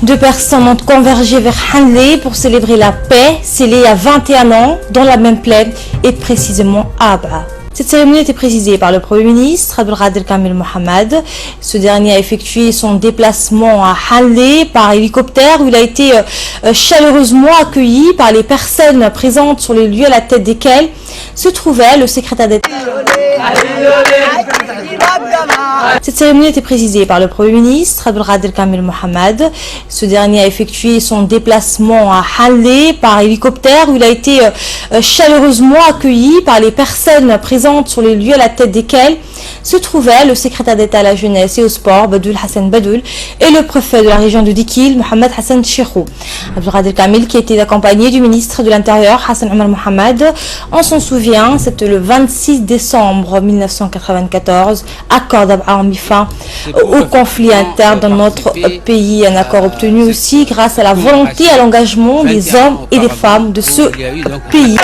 Deux personnes ont convergé vers Hanlé pour célébrer la paix, scellée il y a 21 ans dans la même plaine et précisément à Abha. Cette cérémonie a été présidée par le Premier ministre Abdelkader Kamil Mohamed. Ce dernier a effectué son déplacement à Hanlé par hélicoptère où il a été chaleureusement accueilli par les personnes présentes sur les lieux à la tête desquels se trouvait le secrétaire d'État. Cette cérémonie a été présidée par le Premier ministre Abdelkader Kamil Mohamed. Ce dernier a effectué son déplacement à Hanlé par hélicoptère où il a été chaleureusement accueilli par les personnes présentes sur les lieux à la tête desquels se trouvait le secrétaire d'État à la jeunesse et au sport Badoul Hassan Badoul et le préfet de la région de Dikil Mohamed Hassan Cheikhou. Abdelkader Kamil qui a été accompagné du ministre de l'Intérieur Hassan Omar Mohamed. On s'en souvient, c'était le 26 décembre 1994, accord d'Abha a mis fin au conflit interne dans notre pays, un accord obtenu aussi grâce à la volonté et à l'engagement des hommes et des femmes de ce pays.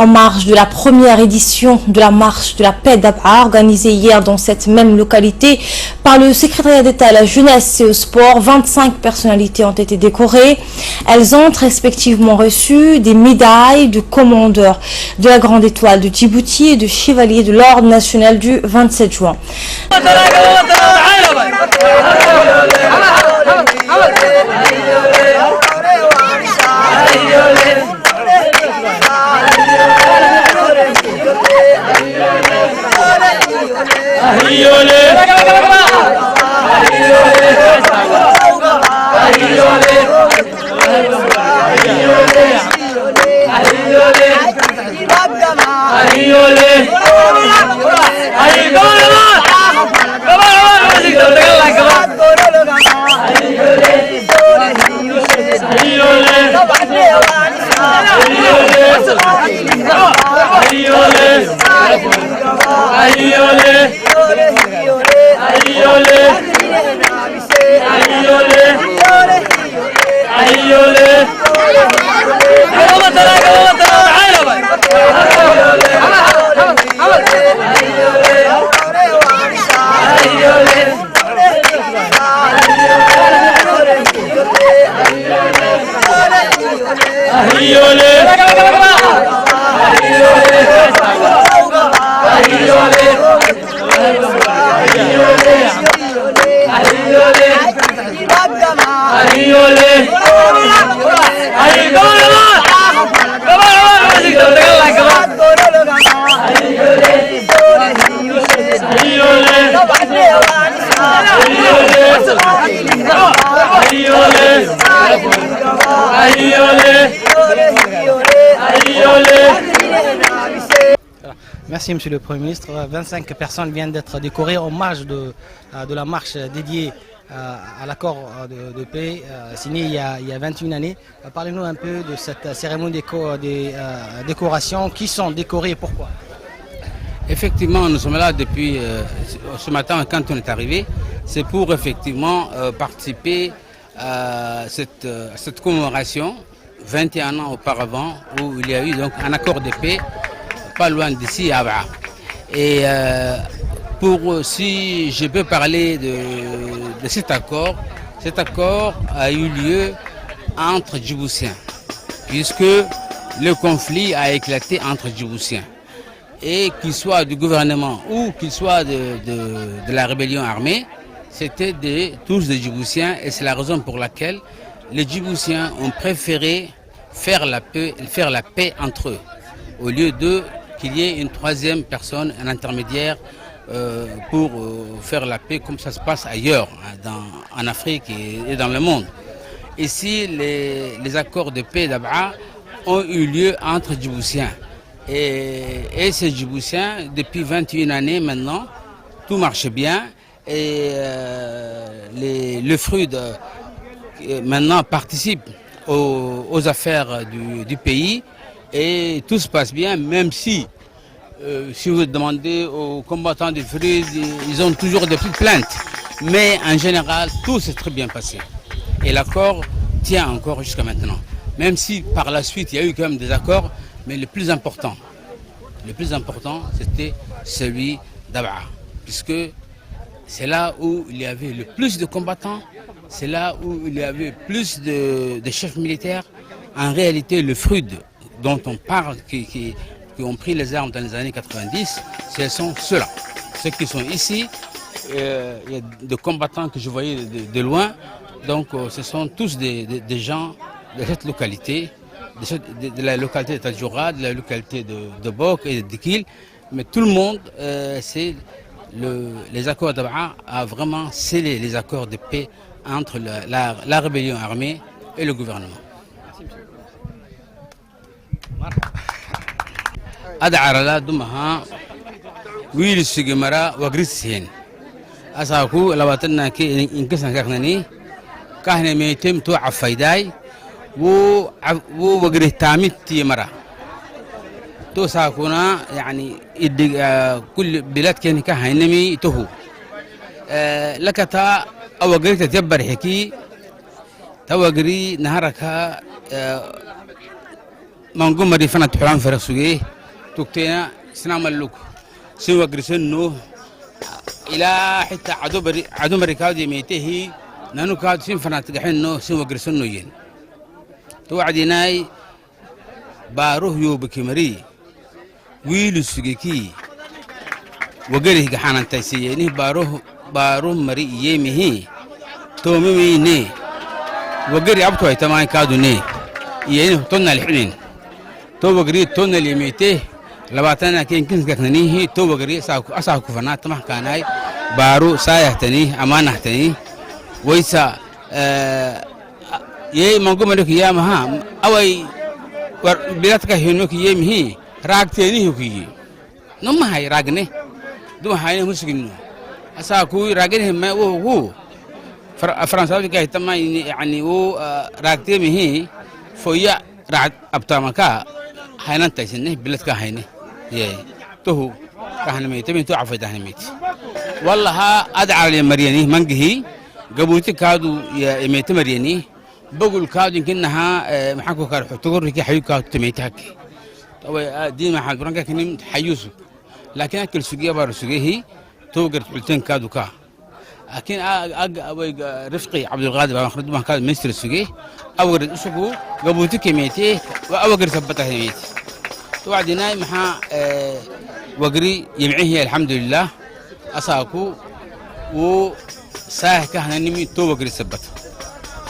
en marge de la première édition de la marche de la paix d'Abha, organisée hier dans cette même localité par le secrétariat d'État à la jeunesse et au sport. 25 personnalités ont été décorées. Elles ont respectivement reçu des médailles de commandeur de la Grande Étoile de Djibouti et de chevalier de l'Ordre national du 27 juin. Merci Monsieur le Premier ministre. 25 personnes viennent d'être décorées en marge de la marche dédiée à l'accord de paix signé il y a 21 années. Parlez-nous un peu de cette cérémonie des décorations. Qui sont décorés et pourquoi? Effectivement, nous sommes là depuis ce matin quand on est arrivé. C'est pour effectivement participer à cette commémoration 21 ans auparavant où il y a eu donc un accord de paix pas loin d'ici à Abha. Et si je peux parler de cet accord a eu lieu entre Djiboutiens, puisque le conflit a éclaté entre Djiboutiens. Et qu'il soit du gouvernement ou qu'il soit de la rébellion armée, c'était tous des Djiboutiens et c'est la raison pour laquelle les Djiboutiens ont préféré faire la paix entre eux, au lieu qu'il y ait une troisième personne, un intermédiaire pour faire la paix comme ça se passe ailleurs, en Afrique et dans le monde. Ici, les accords de paix d'Abha ont eu lieu entre Djiboutiens. Et ces Djiboutiens, depuis 21 années maintenant, tout marche bien et le fruit maintenant participe aux affaires du pays et tout se passe bien, même si vous demandez aux combattants du fruit, ils ont toujours des petites plaintes. Mais en général, tout s'est très bien passé. Et l'accord tient encore jusqu'à maintenant. Même si par la suite, il y a eu quand même des accords, mais le plus important, c'était celui d'Abha, puisque c'est là où il y avait le plus de combattants, c'est là où il y avait plus de chefs militaires. En réalité, le fruit dont on parle, qui ont pris les armes dans les années 90, ce sont ceux-là. Ceux qui sont ici, il y a des combattants que je voyais de loin, donc ce sont tous des gens de cette localité, de la localité de Tadjoura, de la localité de Bok et de Dikil, mais tout le monde, les accords d'Abha a vraiment scellé les accords de paix entre la rébellion armée et le gouvernement. Ad'arala dumaha wiil sigemara wagrisien asaku labatanna ke inkasan kaknani kahne meetem to afaiday wo وقريتامت مرة تو ساكونا يعني كل بلاد كان كهينمي تهو لكتا أو قريت تجبر حكي تو قري نهارك منقوم مريفنا تحرام فرسويه تكتينا سنا ملوك سوى قرسنو إلى حتى عدو مريكاودي ميته نانو كاد سين فنات حنو سوى قرسنو ين توعديناي باروه يو بكمري ويلو سجيكي وقريه جحانا تيسيني باروه مري يمه تومي ني وقري عبتو تماي كادو ني يعني تونا الحنين تو وقري تونا اليميته لبعتنا كين كنيه تو وقري أساكو فنات ما كاناي بارو سايحتني أمانحتني ويسا يي منقوم لك يا مها أوي بلاتك هنوك يمه راقتني هكي نم هاي راقني دو هاي مسكينو أساكو راقني ما هو فرنسا كي تما يعني هو راقتي مه فويا راق أبتامكا هاينا تيسنه بلاتك هاينه يي تو كهنميت من تو عفيت هنميت والله أدعى لمرياني منجهي قبوتي كادو يا إميت مرياني بقول كادو يمكنها محكو كار حتقول ركي حيو كادو تميتك أو دين ما حقرن كنيم حيوسو لكن أكل سجية بار سجيه تو قرت حلتين كادو كا لكن رفقي عبد القادر ما خرج ما كان مستر سجيه أو قرت أسقو قبوتي كميته أو قرت ثبته ميت توعدنا محا وقري يمعيه الحمد لله أساكو وساه كهنا نمي تو وقري ثبته